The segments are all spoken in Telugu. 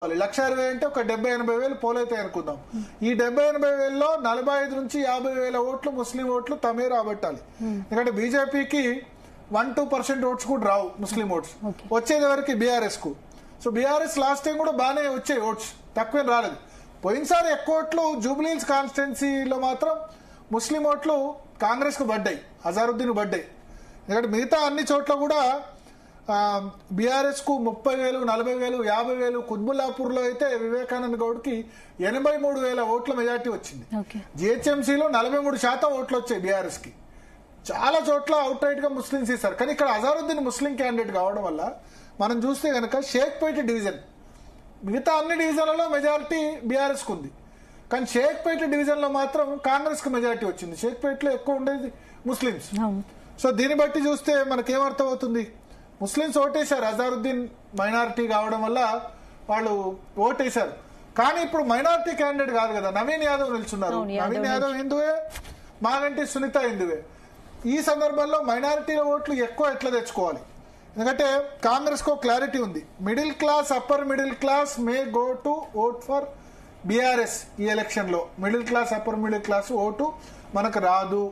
1,20,000 అంటే ఒక 70,000-80,000 పోలైతాయి అనుకుందాం. ఈ 70,000-80,000లో 45 నుంచి 50,000 ఓట్లు ముస్లిం ఓట్లు తమే రాబట్టాలి. ఎందుకంటే బీజేపీకి 1-2% ఓట్స్ కూడా రావు ముస్లిం ఓట్స్. వచ్చేది ఎవరికి? బీఆర్ఎస్ కు. సో బీఆర్ఎస్ లాస్ట్ టైం కూడా బాగానే వచ్చాయి ఓట్స్, తక్కువేం రాలేదు. పోయినసారి ఎక్కువ ఓట్లు జూబ్లీహిల్స్ కాన్స్టిట్యున్సీలో మాత్రం ముస్లిం ఓట్లు కాంగ్రెస్ కు పడ్డాయి, అజారుద్దీన్ పడ్డాయి. ఎందుకంటే మిగతా అన్ని చోట్ల కూడా బీఆర్ఎస్ కు 30,000, 40,000, 50,000. కుత్బుల్లాపూర్ లో అయితే వివేకానంద గౌడ్ కి 83,000 ఓట్ల మెజార్టీ వచ్చింది. జిహెచ్ఎంసీలో 43% ఓట్లు వచ్చాయి బీఆర్ఎస్ కి. చాలా చోట్ల అవుట్ రైట్ గా ముస్లింస్ ఇస్తారు. కానీ ఇక్కడ అజారుద్దీన్ ముస్లిం క్యాండిడేట్ కావడం వల్ల మనం చూస్తే కనుక షేక్పేట డివిజన్, మిగతా అన్ని డివిజన్లలో మెజారిటీ బీఆర్ఎస్ కు ఉంది, కానీ షేక్పేట డివిజన్ లో మాత్రం కాంగ్రెస్ కు మెజారిటీ వచ్చింది. షేక్పేటలో ఎక్కువ ఉండేది ముస్లింస్. సో దీన్ని బట్టి చూస్తే మనకేమర్థం అవుతుంది? ముస్లింస్ ఓటేశారు, అజారుద్దీన్ మైనారిటీ కావడం వల్ల వాళ్ళు ఓటేశారు. కానీ ఇప్పుడు మైనారిటీ క్యాండిడేట్ కాదు కదా, నవీన్ యాదవ్ నిల్చున్నారు. నవీన్ యాదవ్ హిందువే, మాగంటి సునీత హిందువే. ఈ సందర్భంలో మైనారిటీల ఓట్లు ఎక్కువ ఎట్లా తెచ్చుకోవాలి? ఎందుకంటే కాంగ్రెస్ కు క్లారిటీ ఉంది. Middle class, upper middle class may go to vote for BRS. ఈ ఎలక్షన్ లో middle class, upper middle class vote మనకు రాదు.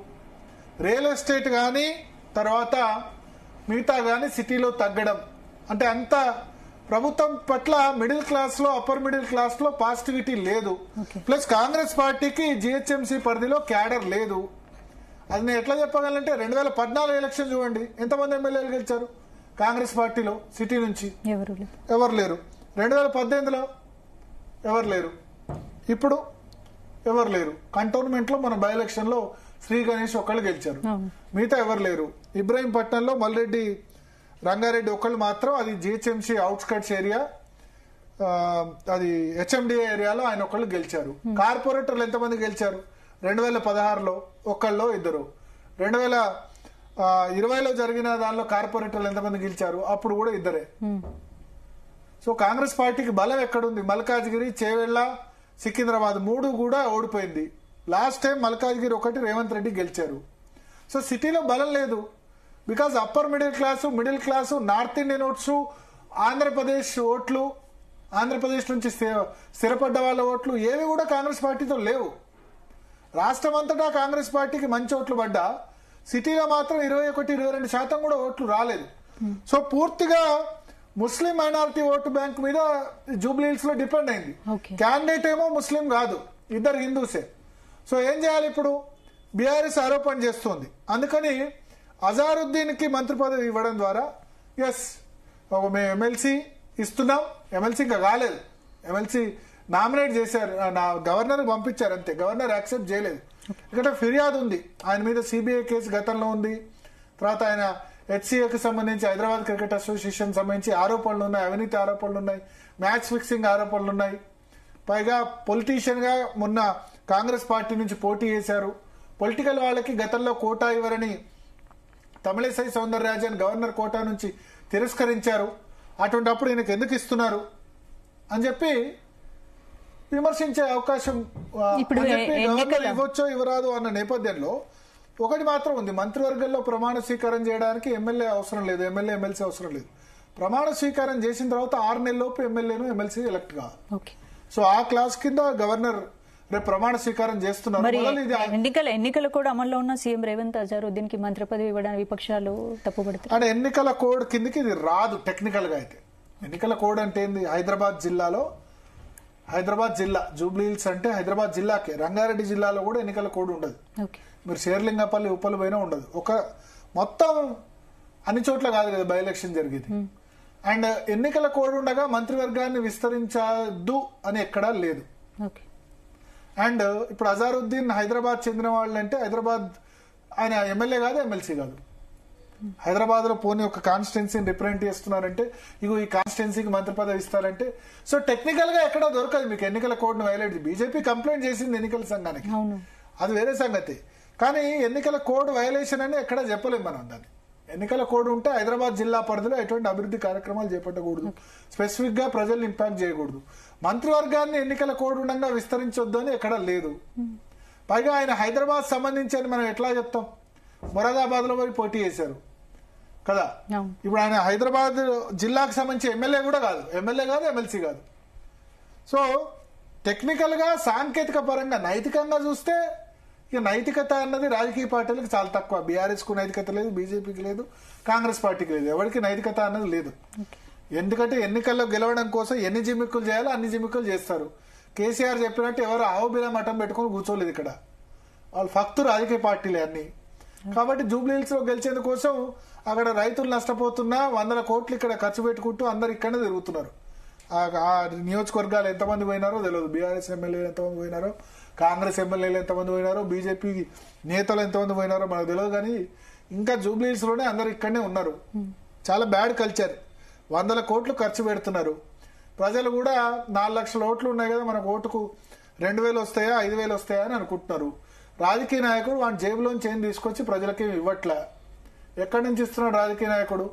రియల్ ఎస్టేట్ కానీ తర్వాత మిగతా కానీ సిటీలో తగ్గడం అంటే అంత ప్రభుత్వం పట్ల మిడిల్ క్లాస్ లో, అప్పర్ మిడిల్ క్లాస్ లో పాజిటివిటీ లేదు. ప్లస్ కాంగ్రెస్ పార్టీకి జిహెచ్ఎంసీ పరిధిలో క్యాడర్ లేదు. అది నేను ఎట్లా చెప్పగలంటే 2014 ఎలక్షన్ చూడండి, ఎంతమంది ఎమ్మెల్యేలు గెలిచారు కాంగ్రెస్ పార్టీలో సిటీ నుంచి? ఎవరు లేరు. 2018లో ఎవరు లేరు. ఇప్పుడు ఎవరు లేరు. కంటోన్మెంట్ లో మన బై ఎలక్షన్ లో శ్రీ గణేష్ ఒకళ్ళు గెలిచారు, మిగతా ఎవరు లేరు. ఇబ్రాహీంపట్నంలో మల్రెడ్డి రంగారెడ్డి ఒకళ్ళు మాత్రం, అది జిహెచ్ఎంసీ అవుట్స్కట్స్ ఏరియా, అది హెచ్ఎండిఏ ఏరియాలో ఆయన ఒకళ్ళు గెలిచారు. కార్పొరేటర్లు ఎంతమంది గెలిచారు? 2016లో ఒకళ్ళు ఇద్దరు. 2020లో జరిగిన దానిలో కార్పొరేటర్లు ఎంతమంది గెలిచారు? అప్పుడు కూడా ఇద్దరే. సో కాంగ్రెస్ పార్టీకి బలం ఎక్కడుంది? మల్కాజ్గిరి, చేవెళ్ల, సికింద్రాబాద్ 3 కూడా ఓడిపోయింది. లాస్ట్ టైం మల్కాజ్గిరి ఒకటి రేవంత్ రెడ్డి గెలిచారు. సో సిటీలో బలం లేదు. Because upper middle class, middle class, north Indian votes, Andhra Pradesh ఓట్లు, ఆంధ్రప్రదేశ్ నుంచి స్థిరపడ్డ వాళ్ళ ఓట్లు ఏవి కూడా కాంగ్రెస్ పార్టీతో లేవు. రాష్ట్రం అంతటా కాంగ్రెస్ పార్టీకి మంచి ఓట్లు పడ్డా సిటీలో మాత్రం 21-22% కూడా ఓట్లు రాలేదు. సో పూర్తిగా ముస్లిం మైనారిటీ ఓటు బ్యాంక్ మీద జూబ్లీహిల్స్ లో డిపెండ్ అయింది. క్యాండిడేట్ ఏమో ముస్లిం కాదు, ఇద్దరు హిందూసే. సో ఏం చేయాలి ఇప్పుడు? బీఆర్ఎస్ ఆరోపణ చేస్తోంది. అందుకని అజారుద్దీన్ కి మంత్రి పదవి ఇవ్వడం ద్వారా ఎస్ మేము ఎమ్మెల్సీ ఇస్తున్నాం. ఎమ్మెల్సీ ఇంకా కాలేదు, ఎమ్మెల్సీ నామినేట్ చేశారు, గవర్నర్ పంపించారు అంతే. గవర్నర్ యాక్సెప్ట్ చేయలేదు. ఎందుకంటే ఫిర్యాదు ఉంది ఆయన మీద, సిబిఐ కేసు గతంలో ఉంది. తర్వాత ఆయన హెచ్సిఏకి సంబంధించి, హైదరాబాద్ క్రికెట్ అసోసియేషన్ సంబంధించి ఆరోపణలు ఉన్నాయి, అవినీతి ఆరోపణలు ఉన్నాయి, మ్యాచ్ ఫిక్సింగ్ ఆరోపణలు ఉన్నాయి. పైగా పొలిటీషియన్ గా మొన్న కాంగ్రెస్ పార్టీ నుంచి పోటీ చేశారు. పొలిటికల్ వాళ్ళకి గతంలో కోటా ఇవ్వరని తమిళిసై సౌందరరాజన్ గవర్నర్ కోటా నుంచి తిరస్కరించారు. అటువంటిప్పుడు ఈయనకు ఎందుకు ఇస్తున్నారు అని చెప్పి విమర్శించే అవకాశం గవర్నర్ ఇవ్వచ్చో ఇవ్వరాదు అన్న నేపథ్యంలో ఒకటి మాత్రం ఉంది, మంత్రివర్గంలో ప్రమాణ స్వీకారం చేయడానికి ఎమ్మెల్యే అవసరం లేదు, ఎమ్మెల్సీ అవసరం లేదు. ప్రమాణ స్వీకారం చేసిన తర్వాత 6 నెలలలోపు ఎమ్మెల్యేను ఎమ్మెల్సీ ఎలక్ట్ కావాలి. సో ఆ క్లాస్ కింద గవర్నర్ రేపు ప్రమాణ స్వీకారం చేస్తున్నారు. ఎన్నికల కోడ్ అమల్లో ఉన్న సీఎం రేవంత్ అజారుద్దీన్ కి మంత్రి పదవి ఇవ్వడానికి విపక్షాలు తప్పుపడతాయి. అంటే ఎన్నికల కోడ్ కిందకి ఇది రాదు టెక్నికల్ గా. అయితే ఎన్నికల కోడ్ అంటే ఏంది? హైదరాబాద్ జిల్లాలో, హైదరాబాద్ జిల్లా జూబ్లీహిల్స్ అంటే హైదరాబాద్ జిల్లాకే. రంగారెడ్డి జిల్లాలో కూడా ఎన్నికల కోడ్ ఉండదు. మీరు శేర్లింగపల్లి, ఉప్పలు పోయినా ఉండదు. ఒక మొత్తం అన్ని చోట్ల కాదు కదా బై ఎలక్షన్ జరిగేది. అండ్ ఎన్నికల కోడ్ ఉండగా మంత్రివర్గాన్ని విస్తరించద్దు అని ఎక్కడా లేదు. అండ్ ఇప్పుడు అజారుద్దీన్ హైదరాబాద్ చెందిన వాళ్ళు అంటే, హైదరాబాద్ ఆయన ఎమ్మెల్యే కాదు, ఎమ్మెల్సీ కాదు. హైదరాబాద్ లో పోనీ ఒక కాన్స్టిట్యున్సీని రిప్రజెంట్ చేస్తున్నారంటే, ఇగో ఈ కాన్స్టిట్యున్సీకి మంత్రి పదవి ఇస్తారంటే, సో టెక్నికల్ గా ఎక్కడా దొరకదు మీకు ఎన్నికల కోడ్ ను వైలేట్. బీజేపీ కంప్లైంట్ చేసింది ఎన్నికల సంఘానికి, అది వేరే సంగతి. కానీ ఎన్నికల కోడ్ వైలేషన్ అని ఎక్కడా చెప్పలేము మనం. దాన్ని ఎన్నికల కోడ్ ఉంటే హైదరాబాద్ జిల్లా పరిధిలో ఎటువంటి అభివృద్ధి కార్యక్రమాలు చేపట్టకూడదు, స్పెసిఫిక్ గా ప్రజల్ని ఇంపాక్ట్ చేయకూడదు. మంత్రివర్గాన్ని ఎన్నికల కోడ్ ఉండగా విస్తరించొద్దు అని ఎక్కడా లేదు. పైగా ఆయన హైదరాబాద్ సంబంధించి అని మనం ఎట్లా చెప్తాం? మొరాదాబాద్ లో పోయి పోటీ చేశారు కదా. ఇప్పుడు ఆయన హైదరాబాద్ జిల్లాకు సంబంధించి ఎమ్మెల్యే కూడా కాదు, ఎమ్మెల్సీ కాదు. సో టెక్నికల్గా సాంకేతిక పరంగా నైతికంగా చూస్తే ఇక నైతికత అన్నది రాజకీయ పార్టీలకు చాలా తక్కువ. బీఆర్ఎస్కు నైతికత లేదు, బీజేపీకి లేదు, కాంగ్రెస్ పార్టీకి లేదు, ఎవరికి నైతికత అన్నది లేదు. ఎందుకంటే ఎన్నికల్లో గెలవడం కోసం ఎన్ని జిమ్మిక్కులు చేయాలో అన్ని జిమ్మిక్కులు చేస్తారు. కేసీఆర్ చెప్పినట్టు ఎవరు ఆవుబిల మఠం పెట్టుకుని కూర్చోలేదు ఇక్కడ. వాళ్ళు ఫక్తు రాజకీయ పార్టీలే అన్ని. కాబట్టి జూబ్లీహిల్స్ లో గెలిచేందుకోసం అక్కడ రైతులు నష్టపోతున్నా 100 కోట్లు ఇక్కడ ఖర్చు పెట్టుకుంటూ అందరు ఇక్కడనే తిరుగుతున్నారు. ఆ నియోజకవర్గాలు ఎంతమంది పోయినారో తెలియదు, బీఆర్ఎస్ ఎమ్మెల్యేలు ఎంతమంది పోయినారో, కాంగ్రెస్ ఎమ్మెల్యేలు ఎంతమంది పోయినారో, బీజేపీ నేతలు ఎంతమంది పోయినారో మనకు తెలియదు. కానీ ఇంకా జూబ్లీహిల్స్ లోనే అందరు ఇక్కడనే ఉన్నారు. చాలా బ్యాడ్ కల్చర్. 100 కోట్లు ఖర్చు పెడుతున్నారు. ప్రజలు కూడా 4 లక్షల ఓట్లు ఉన్నాయి కదా, మనకు ఓటుకు 2000 వస్తాయా 5000 వస్తాయా అని అనుకుంటున్నారు. రాజకీయ నాయకుడు వాడి జేబులోంచి ఏం తీసుకొచ్చి ప్రజలకి ఇవ్వట్లే. ఎక్కడి నుంచి ఇస్తున్నాడు రాజకీయ నాయకుడు?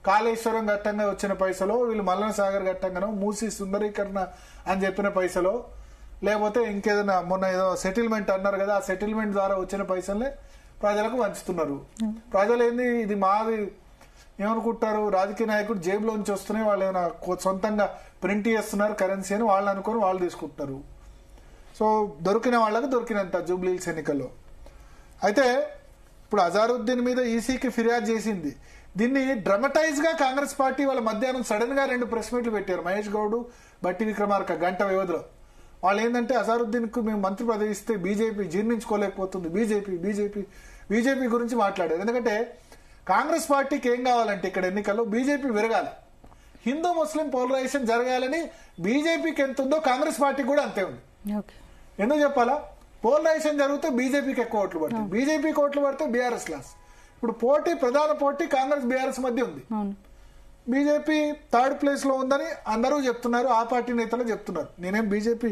కాళేశ్వరం ఘట్టంగా వచ్చిన పైసలో, వీళ్ళు మల్లన సాగర్ ఘట్టంగానో, మూసి సుందరీకరణ అని చెప్పిన పైసలో, లేకపోతే ఇంకేదైనా మొన్న ఏదో సెటిల్మెంట్ అన్నారు కదా, ఆ సెటిల్మెంట్ ద్వారా వచ్చిన పైసలే ప్రజలకు పంచుతున్నారు. ప్రజలు ఏంది ఇది మాది ఏమనుకుంటారు? రాజకీయ నాయకుడు జేబులోంచి వస్తున్నాయి, వాళ్ళు ఏమైనా సొంతంగా ప్రింట్ చేస్తున్నారు కరెన్సీ అని వాళ్ళు అనుకుని వాళ్ళు తీసుకుంటున్నారు. సో దొరికిన వాళ్ళకి దొరికినంత జూబ్లీహిల్స్ ఎన్నికల్లో. అయితే ఇప్పుడు అజారుద్దీన్ మీద ఈసీకి ఫిర్యాదు చేసింది. దీన్ని డ్రమటైజ్ గా కాంగ్రెస్ పార్టీ వాళ్ళ మధ్యాహ్నం సడన్ గా 2 ప్రెస్ మీట్లు పెట్టారు. మహేష్ గౌడ్, బట్టి విక్రమార్క గంట వ్యవధిలో. వాళ్ళు ఏంటంటే అజారుద్దీన్ కు మేము మంత్రి పదవి ఇస్తే బీజేపీ జీర్ణించుకోలేకపోతుంది, బీజేపీ గురించి మాట్లాడారు. ఎందుకంటే కాంగ్రెస్ పార్టీకి ఏం కావాలంటే ఇక్కడ ఎన్నికల్లో బీజేపీ విరగాలి, హిందూ ముస్లిం పోలరైజేషన్ జరగాలని బీజేపీకి ఎంత ఉందో కాంగ్రెస్ పార్టీకి కూడా అంతే ఉంది. ఎందుకు చెప్పాలా? పోలరైజేషన్ జరిగితే బీజేపీకి ఎక్కువ ఓట్లు పడతాయి, బీజేపీకి ఓట్లు పడితే బీఆర్ఎస్ లాస్. ఇప్పుడు ప్రధాన పోటీ కాంగ్రెస్ బీఆర్ఎస్ మధ్య ఉంది. బీజేపీ 3rd ప్లేస్ లో ఉందని అందరూ చెప్తున్నారు, ఆ పార్టీ నేతలు చెప్తున్నారు. నేనేం బీజేపీ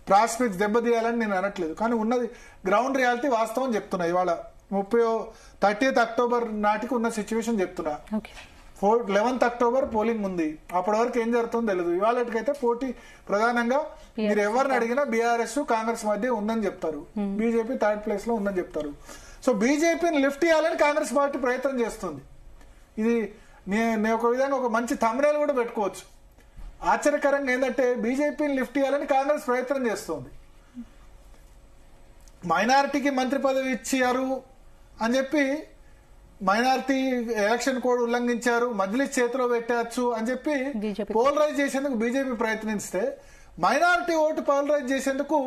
ప్రాస్పెక్ట్స్ దెబ్బతీయాలని నేను అనట్లేదు, కానీ ఉన్నది గ్రౌండ్ రియాలిటీ వాస్తవం చెప్తున్నా. ఇవాళ 30th అక్టోబర్ నాటికి ఉన్న సిచ్యువేషన్ చెప్తున్నా. 11th అక్టోబర్ పోలింగ్ ఉంది, అప్పటి వరకు ఏం జరుగుతుందో తెలియదు. ఇవాళకైతే పోటీ ప్రధానంగా మీరు ఎవరిని అడిగినా బీఆర్ఎస్ కాంగ్రెస్ మధ్య ఉందని చెప్తారు, బీజేపీ 3rd ప్లేస్ లో ఉందని చెప్తారు. సో బీజేపీని లిఫ్ట్ చేయాలని కాంగ్రెస్ పార్టీ ప్రయత్నం చేస్తుంది. ఇది నేను ఒక విధంగా ఒక మంచి థంబ్నెయిల్ కూడా పెట్టుకోవచ్చు. ఆశ్చర్యకరంగా ఏంటంటే బీజేపీని లిఫ్ట్ చేయాలని కాంగ్రెస్ ప్రయత్నం చేస్తుంది. మైనారిటీకి మంత్రి పదవి ఇచ్చారు అని చెప్పి, మైనారిటీ ఎలక్షన్ కోడ్ ఉల్లంఘించారు, మజ్లిస్ చేతిలో పెట్టచ్చు అని చెప్పి పోలరైజ్ చేసేందుకు బీజేపీ ప్రయత్నిస్తే, మైనారిటీ ఓటు పోలరైజ్ చేసేందుకు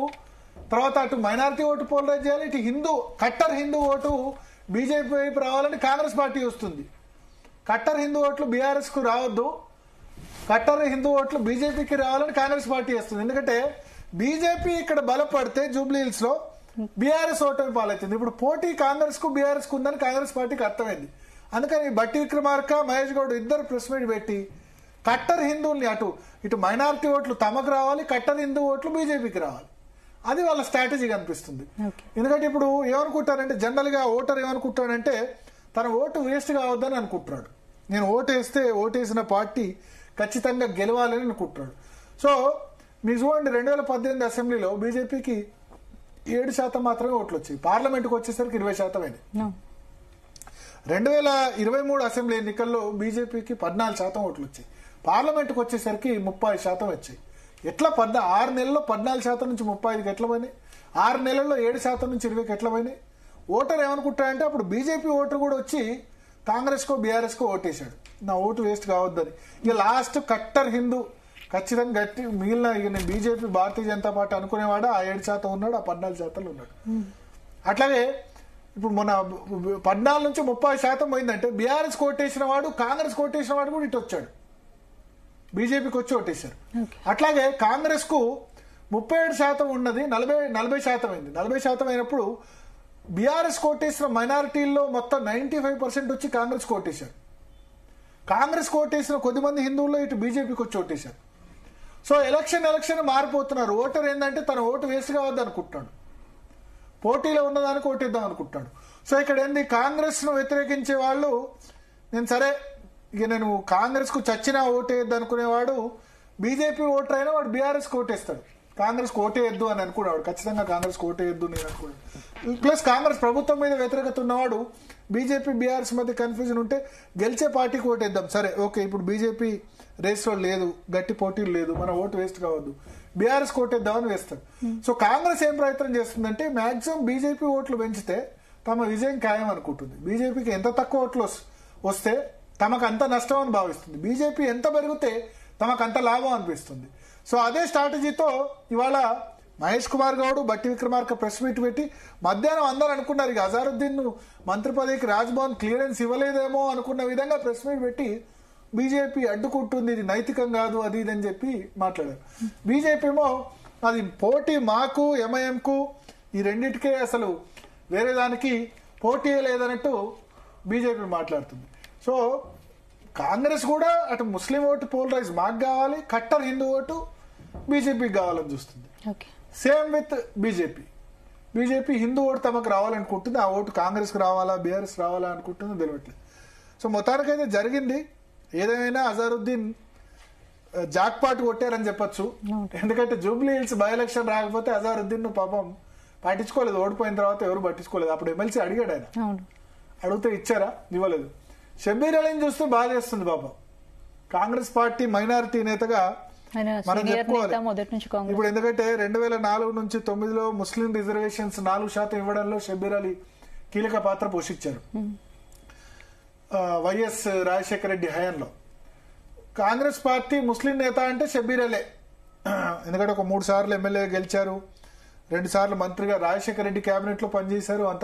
తర్వాత అటు మైనారిటీ ఓటు పోలరైజ్ చేయాలి, ఇటు కట్టర్ హిందూ ఓటు బీజేపీ వైపు రావాలని కాంగ్రెస్ పార్టీ వస్తుంది. కట్టర్ హిందూ ఓట్లు బీఆర్ఎస్ కు రావద్దు, కట్టర్ హిందూ ఓట్లు బీజేపీకి రావాలని కాంగ్రెస్ పార్టీ వస్తుంది. ఎందుకంటే బీజేపీ ఇక్కడ బలపడితే జూబ్లీహిల్స్ లో బీఆర్ఎస్ ఓటమి పాలవుతుంది. ఇప్పుడు పోటీ కాంగ్రెస్ కు బీఆర్ఎస్ కు ఉందని కాంగ్రెస్ పార్టీకి అర్థమైంది. అందుకని బట్టి విక్రమార్క, మహేష్ గౌడ్ ఇద్దరు ప్రెస్ మీట్ పెట్టి కట్టర్ హిందువుల్ని ఇటు మైనారిటీ ఓట్లు తమకు రావాలి, కట్టర్ హిందూ ఓట్లు బీజేపీకి రావాలి, అది వాళ్ళ స్ట్రాటజీ కనిపిస్తుంది. ఎందుకంటే ఇప్పుడు ఏమనుకుంటారంటే జనరల్ గా ఓటర్ ఏమనుకుంటాడంటే తన ఓటు వేస్ట్ కావద్దని అనుకుంటున్నాడు. నేను ఓటేసిన పార్టీ ఖచ్చితంగా గెలవాలని అనుకుంటున్నాడు. సో మీకు చూడండి 2018 అసెంబ్లీలో బీజేపీకి 7% మాత్రమే ఓట్లు వచ్చాయి, పార్లమెంట్కి వచ్చేసరికి 20% అయింది. 2023 అసెంబ్లీ ఎన్నికల్లో బీజేపీకి 14% ఓట్లు వచ్చాయి, పార్లమెంట్కి వచ్చేసరికి 30% వచ్చాయి. ఎట్లా 6 నెలల్లో 14% నుంచి 35కి ఎట్లా పోయినాయి, 6 నెలల్లో 7% నుంచి 20కి ఎట్లా పోయినాయి? ఓటర్ ఏమనుకుంటాడంటే అప్పుడు బీజేపీ ఓటర్ కూడా వచ్చి కాంగ్రెస్ కో బీఆర్ఎస్ కో ఓటేశాడు, నా ఓటు వేస్ట్ కావద్దని. ఇక లాస్ట్ కట్టర్ హిందూ ఖచ్చితంగా గట్టి మిగిలిన ఇక నేను బీజేపీ భారతీయ జనతా పార్టీ అనుకునేవాడు ఆ 7% ఉన్నాడు, ఆ 14% ఉన్నాడు. అట్లాగే ఇప్పుడు మన 14 నుంచి 30% పోయిందంటే బీఆర్ఎస్ ఓటేసిన వాడు కాంగ్రెస్ ఓటేసిన వాడు కూడా ఇటు వచ్చాడు, బీజేపీకి వచ్చి ఓటేశారు. అట్లాగే కాంగ్రెస్ కు 37% ఉన్నది 40% అయింది. 40% అయినప్పుడు బీఆర్ఎస్ ఓటేసిన మైనారిటీల్లో మొత్తం 95% వచ్చి కాంగ్రెస్ ఓటేశారు. కాంగ్రెస్ ఓటేసిన కొద్దిమంది హిందువుల్లో ఇటు బీజేపీకి వచ్చి ఓటేశారు. So election మారిపోతున్నారు. ఓటర్ ఏంటంటే తన ఓటు వేస్ట్ కావద్దు అనుకుంటున్నాడు, పోటీలో ఉన్నదానికి ఓటేద్దాం అనుకుంటాడు. సో ఇక్కడ ఏంది, కాంగ్రెస్ ను వ్యతిరేకించే వాళ్ళు నేను కాంగ్రెస్ కు చచ్చినా ఓటేయద్దు అనుకునేవాడు బీజేపీ ఓటర్ అయినా వాడు బీఆర్ఎస్ కు ఓటేస్తాడు, కాంగ్రెస్ కు ఓటేయద్దు అని అనుకున్నాడు, ఖచ్చితంగా కాంగ్రెస్ కు ఓటేయద్దు నేను అనుకున్నాడు. ప్లస్ కాంగ్రెస్ ప్రభుత్వం మీద వ్యతిరేకత ఉన్నవాడు బీజేపీ బీఆర్ఎస్ మధ్య కన్ఫ్యూజన్ ఉంటే గెలిచే పార్టీకి ఓటేద్దాం, సరే ఓకే ఇప్పుడు బీజేపీ రేస్లో లేదు, గట్టి పోటీలు లేదు, మన ఓటు వేస్ట్ కావద్దు, బీఆర్ఎస్ కోటేద్దామని వేస్తారు. సో కాంగ్రెస్ ఏం ప్రయత్నం చేస్తుందంటే మాక్సిమం బీజేపీ ఓట్లు పెంచితే తమ విజయం ఖాయం అనుకుంటుంది. బీజేపీకి ఎంత తక్కువ ఓట్లు వస్తే తమకు అంత నష్టం అని భావిస్తుంది. బీజేపీ ఎంత పెరిగితే తమకు అంత లాభం అనిపిస్తుంది. సో అదే స్ట్రాటజీతో ఇవాళ మహేష్ కుమార్ గౌడ్, బట్టి విక్రమార్క ప్రెస్ మీట్ పెట్టి మధ్యాహ్నం అందరూ అనుకున్నారు ఇక అజారుద్దీన్ మంత్రి పదవికి రాజ్భవన్ క్లియరెన్స్ ఇవ్వలేదేమో అనుకున్న విధంగా ప్రెస్ మీట్ పెట్టి బీజేపీ అడ్డుకుంటుంది, ఇది నైతికం కాదు, అది ఇది అని చెప్పి మాట్లాడారు. బీజేపీ ఏమో అది పోటీ మాకు ఎంఐఎంకు ఈ రెండింటికే అసలు వేరే దానికి పోటీ లేదన్నట్టు బీజేపీ మాట్లాడుతుంది. సో కాంగ్రెస్ కూడా అటు ముస్లిం ఓటు పోలరైజ్ మాకు కావాలి, కట్టర్ హిందూ ఓటు బీజేపీకి కావాలని చూస్తుంది. Same with BJP Hindu vote తమకు రావాలనుకుంటుంది, ఆ ఓటు కాంగ్రెస్కి రావాలా బీఆర్ఎస్ రావాలా అనుకుంటుందో తెలియట్లేదు. సో మొత్తానికైతే జరిగింది. ఏదేమైనా అజారుద్దీన్ జాక్పాట్ కొట్టారని చెప్పొచ్చు. ఎందుకంటే జూబ్లీ హిల్స్ బై ఎలక్షన్ రాకపోతే అజారుద్దీన్ పాపం పట్టించుకోలేదు, ఓడిపోయిన తర్వాత ఎవరు పట్టించుకోలేదు. అప్పుడు ఎమ్మెల్సీ అడిగాడు, ఆయన అడిగితే ఇచ్చారా, ఇవ్వలేదు. షబ్బీర్ అలీని చూస్తే బాధ చేస్తుంది పాపం. కాంగ్రెస్ పార్టీ మైనారిటీ నేతగా మనం చెప్పుకోవాలి ఇప్పుడు. ఎందుకంటే 2004 నుంచి 2009 ముస్లిం రిజర్వేషన్స్ 4% ఇవ్వడంలో షబ్బీర్ అలీ కీలక పాత్ర పోషించారు వైఎస్ రాజశేఖర రెడ్డి హయాంలో. కాంగ్రెస్ పార్టీ ముస్లిం నేత అంటే షబ్బీర్ అలీ. ఎందుకంటే ఒక 3 సార్లు ఎమ్మెల్యే గెలిచారు, 2 సార్లు మంత్రిగా రాజశేఖర రెడ్డి కేబినెట్ లో పనిచేశారు. అంత